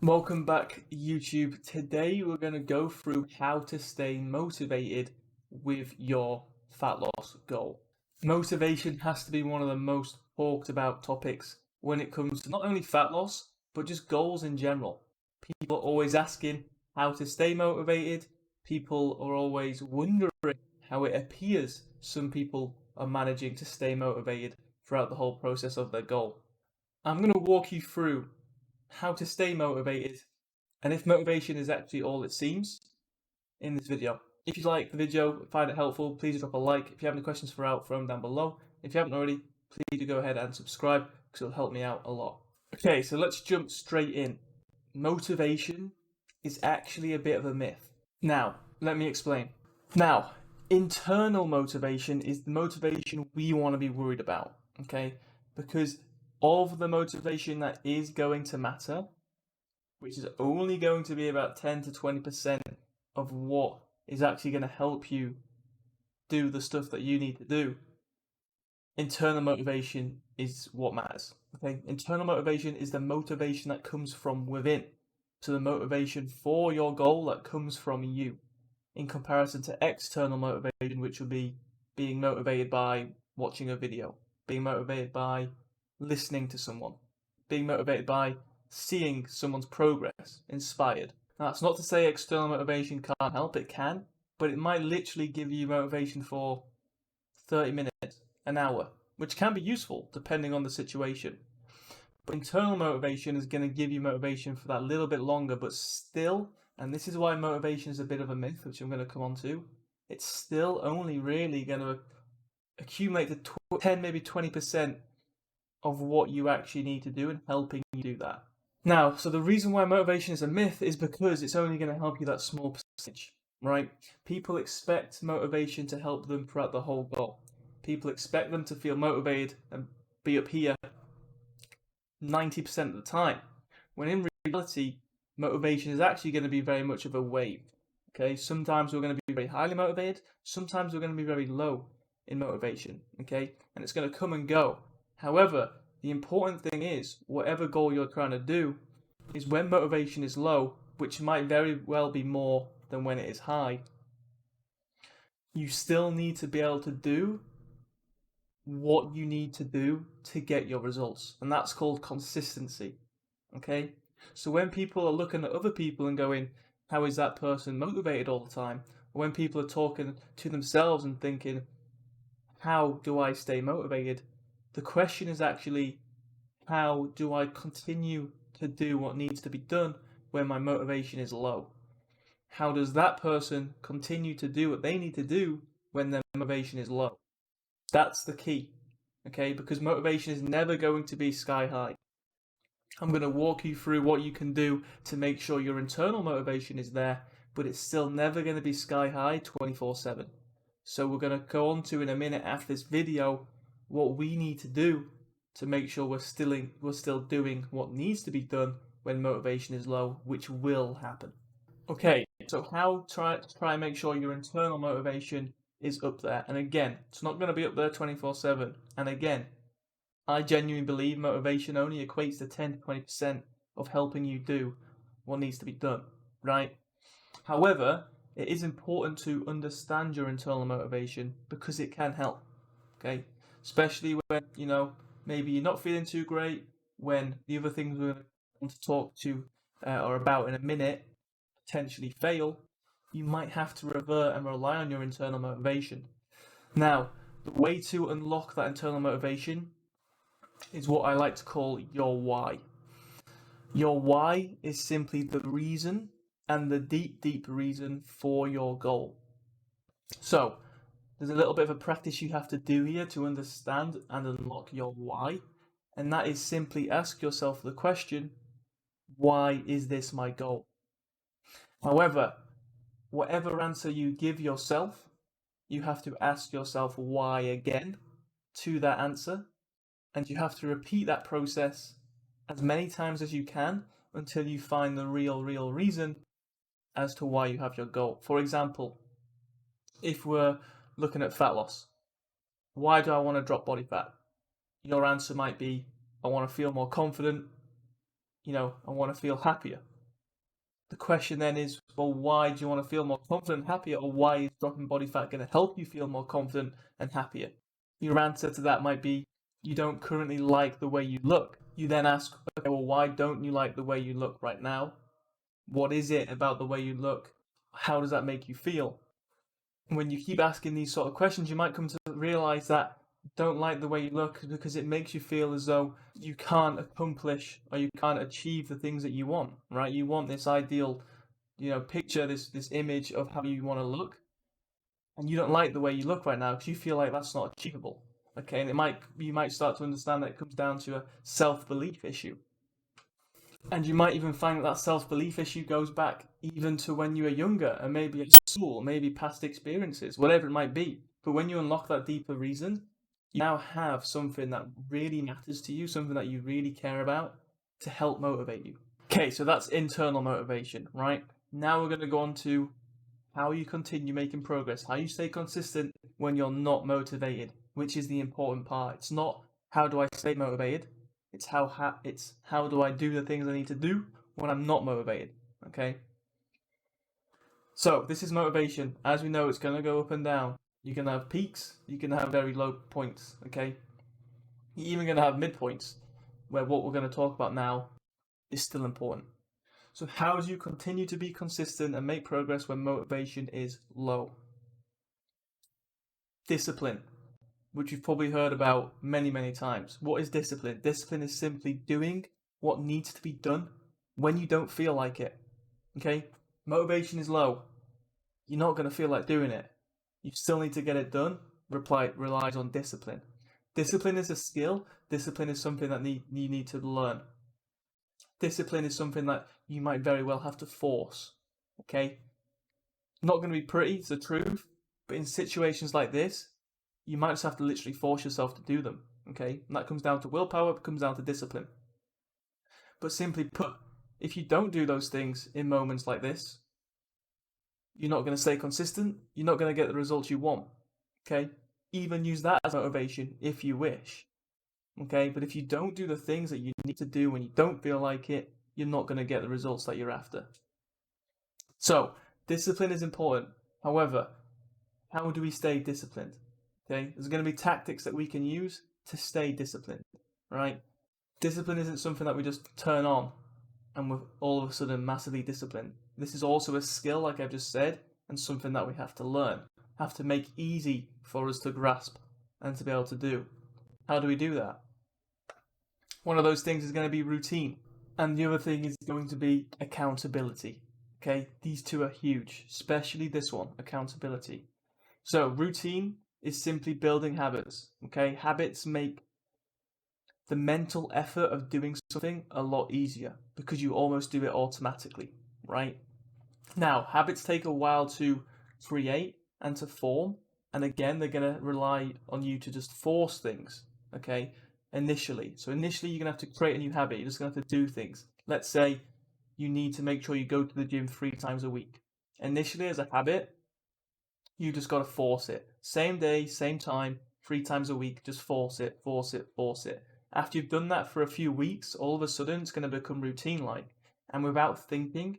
Welcome back, YouTube. Today we're going to go through how to stay motivated with your fat loss goal. Motivation has to be one of the most talked about topics when it comes to not only fat loss, but just goals in general. People are always asking how to stay motivated. People are always wondering how it appears some people are managing to stay motivated throughout the whole process of their goal. I'm going to walk you through how to stay motivated, and if motivation is actually all it seems in this video. If you like the video, find it helpful, please drop a like. If you have any questions throw them down below. If you haven't already, please do go ahead and subscribe because it'll help me out a lot. Okay, so let's jump straight in. Motivation is actually a bit of a myth. Now, let me explain. Now, internal motivation is the motivation we want to be worried about, okay? Because of the motivation that is going to matter, which is only going to be about 10 to 20% of what is actually going to help you do the stuff that you need to do. Internal motivation is what matters. Okay, internal motivation is the motivation that comes from within. So the motivation for your goal that comes from you, in comparison to external motivation, which will be being motivated by watching a video, being motivated by listening to someone, being motivated by seeing someone's progress, inspired. Now, that's not to say external motivation can't help, it can, but it might literally give you motivation for 30 minutes, an hour, which can be useful depending on the situation. But internal motivation is going to give you motivation for that little bit longer, but still, and this is why motivation is a bit of a myth, which I'm going to come on to, it's still only really going to accumulate to 10, maybe 20% of what you actually need to do and helping you do that. Now, so the reason why motivation is a myth is because it's only going to help you that small percentage, right? People expect motivation to help them throughout the whole goal. People expect them to feel motivated and be up here 90% of the time, when in reality, motivation is actually going to be very much of a wave. Okay, sometimes we're going to be very highly motivated, sometimes we're going to be very low in motivation. Okay, and it's going to come and go. However, the important thing is, whatever goal you're trying to do, is when motivation is low, which might very well be more than when it is high, you still need to be able to do what you need to do to get your results. And that's called consistency. Okay? So when people are looking at other people and going, how is that person motivated all the time? Or when people are talking to themselves and thinking, how do I stay motivated? The question is actually, how do I continue to do what needs to be done when my motivation is low? How does that person continue to do what they need to do when their motivation is low? That's the key, okay? Because motivation is never going to be sky high. I'm going to walk you through what you can do to make sure your internal motivation is there, but it's still never going to be sky high 24/7. So we're going to go on to in a minute after this video what we need to do to make sure we're still doing what needs to be done when motivation is low, which will happen. Okay, so how try and make sure your internal motivation is up there. And again, it's not going to be up there 24/7. And again, I genuinely believe motivation only equates to 10 to 20% of helping you do what needs to be done, right? However, it is important to understand your internal motivation because it can help, okay? Especially when, maybe you're not feeling too great, when the other things we're going to talk to or about in a minute potentially fail, you might have to revert and rely on your internal motivation. Now, the way to unlock that internal motivation is what I like to call your why. Your why is simply the reason and the deep, deep reason for your goal. So, there's a little bit of a practice you have to do here to understand and unlock your why, and that is simply ask yourself the question, why is this my goal? However, whatever answer you give yourself, you have to ask yourself why again to that answer, and you have to repeat that process as many times as you can until you find the real reason as to why you have your goal. For example, if we're looking at fat loss, why do I want to drop body fat? Your answer might be, I want to feel more confident, I want to feel happier. The question then is, well, why do you want to feel more confident and happier, or why is dropping body fat going to help you feel more confident and happier? Your answer to that might be, you don't currently like the way you look. You then ask, okay, well, why don't you like the way you look right now? What is it about the way you look? How does that make you feel? When you keep asking these sort of questions, you might come to realize that you don't like the way you look because it makes you feel as though you can't accomplish or you can't achieve the things that you want, right? You want this ideal, picture, this image of how you want to look, and you don't like the way you look right now because you feel like that's not achievable. Okay, and you might start to understand that it comes down to a self-belief issue. And you might even find that self-belief issue goes back even to when you were younger, and maybe at school, maybe past experiences, whatever it might be. But when you unlock that deeper reason, you now have something that really matters to you, something that you really care about to help motivate you. Okay, so that's internal motivation, right? Now we're going to go on to how you continue making progress, how you stay consistent when you're not motivated, which is the important part. It's not how do I stay motivated, it's how do I do the things I need to do when I'm not motivated, okay? So this is motivation. As we know, it's going to go up and down. You can have peaks, you can have very low points, okay? You're even going to have midpoints, where what we're going to talk about now is still important. So how do you continue to be consistent and make progress when motivation is low? Discipline, which you've probably heard about many, many times. What is discipline? Discipline is simply doing what needs to be done when you don't feel like it. Okay? Motivation is low. You're not going to feel like doing it. You still need to get it done. Relies on discipline. Discipline is a skill. Discipline is something that you need to learn. Discipline is something that you might very well have to force. Okay? Not going to be pretty, it's the truth. But in situations like this, you might just have to literally force yourself to do them. Okay? And that comes down to willpower, it comes down to discipline. But simply put, if you don't do those things in moments like this, you're not going to stay consistent, you're not going to get the results you want. Okay? Even use that as motivation if you wish. Okay? But if you don't do the things that you need to do when you don't feel like it, you're not going to get the results that you're after. So, discipline is important. However, how do we stay disciplined? Okay? There's going to be tactics that we can use to stay disciplined, right? Discipline isn't something that we just turn on and we're all of a sudden massively disciplined. This is also a skill, like I've just said, and something that we have to learn, have to make easy for us to grasp and to be able to do. How do we do that? One of those things is going to be routine, and the other thing is going to be accountability. Okay, these two are huge, especially this one, accountability. So routine is simply building habits. Okay, habits make the mental effort of doing something a lot easier because you almost do it automatically, right? Now, habits take a while to create and to form, and again, they're going to rely on you to just force things, okay, initially. So initially, you're going to have to create a new habit. You're just going to have to do things. Let's say you need to make sure you go to the gym 3 times a week. Initially, as a habit, you just got to force it. Same day, same time, 3 times a week, just force it, force it, force it. After you've done that for a few weeks, all of a sudden it's going to become routine-like. And without thinking,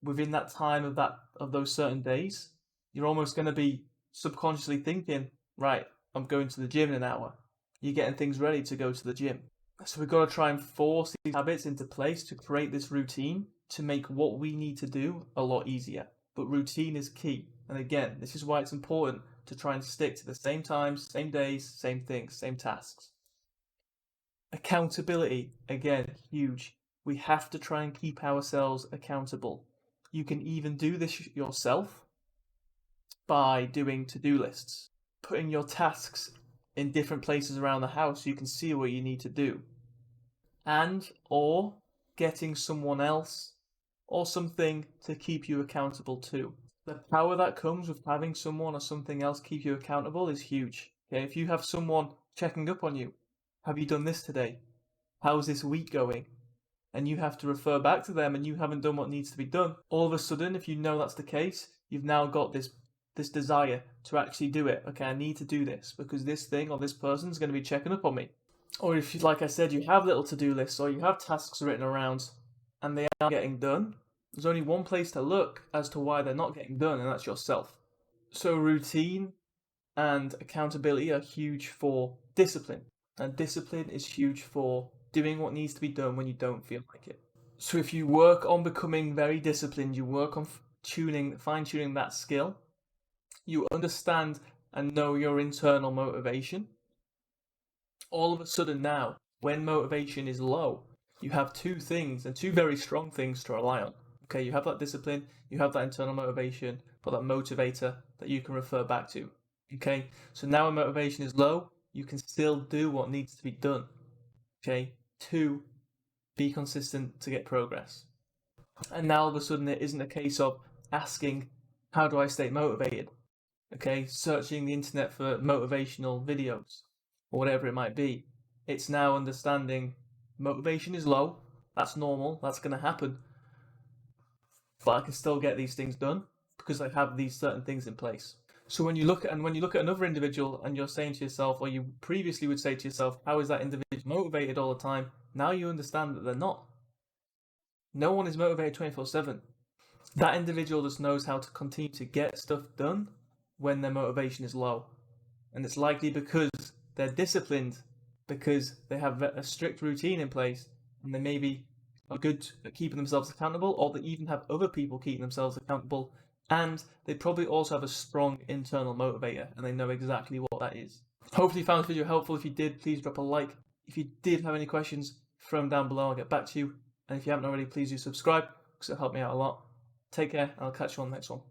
within that time of those certain days, you're almost going to be subconsciously thinking, right, I'm going to the gym in an hour. You're getting things ready to go to the gym. So we've got to try and force these habits into place to create this routine to make what we need to do a lot easier. But routine is key. And again, this is why it's important to try and stick to the same times, same days, same things, same tasks. Accountability, again, huge. We have to try and keep ourselves accountable. You can even do this yourself by doing to-do lists, putting your tasks in different places around the house so you can see what you need to do, and or getting someone else or something to keep you accountable too. The power that comes with having someone or something else keep you accountable is huge. Okay, if you have someone checking up on you, have you done this today? How's this week going? And you have to refer back to them and you haven't done what needs to be done. All of a sudden, if you know that's the case, you've now got this desire to actually do it. Okay, I need to do this because this thing or this person is going to be checking up on me. Or if, like I said, you have little to-do lists or you have tasks written around and they are getting done, There's only one place to look as to why they're not getting done, and that's yourself. So routine and accountability are huge for discipline, and discipline is huge for doing what needs to be done when you don't feel like it. So if you work on becoming very disciplined, you work on fine-tuning that skill, you understand and know your internal motivation, all of a sudden now, when motivation is low, you have two things, and two very strong things to rely on. Okay, you have that discipline, you have that internal motivation, but that motivator that you can refer back to. Okay, so now when motivation is low, you can still do what needs to be done. Okay, two, be consistent to get progress. And now all of a sudden it isn't a case of asking, how do I stay motivated? Okay, searching the internet for motivational videos or whatever it might be. It's now understanding motivation is low, that's normal, that's going to happen, but I can still get these things done because I have these certain things in place. So when you look at another individual and you're saying to yourself, or you previously would say to yourself, how is that individual motivated all the time? Now you understand that they're not. No one is motivated 24/7. That individual just knows how to continue to get stuff done when their motivation is low. And it's likely because they're disciplined, because they have a strict routine in place, and they maybe are good at keeping themselves accountable, or they even have other people keeping themselves accountable, and they probably also have a strong internal motivator, and they know exactly what that is. Hopefully you found this video helpful. If you did, please drop a like. If you did have any questions, throw them down below, I'll get back to you. And if you haven't already, please do subscribe, because it'll help me out a lot. Take care, and I'll catch you on the next one.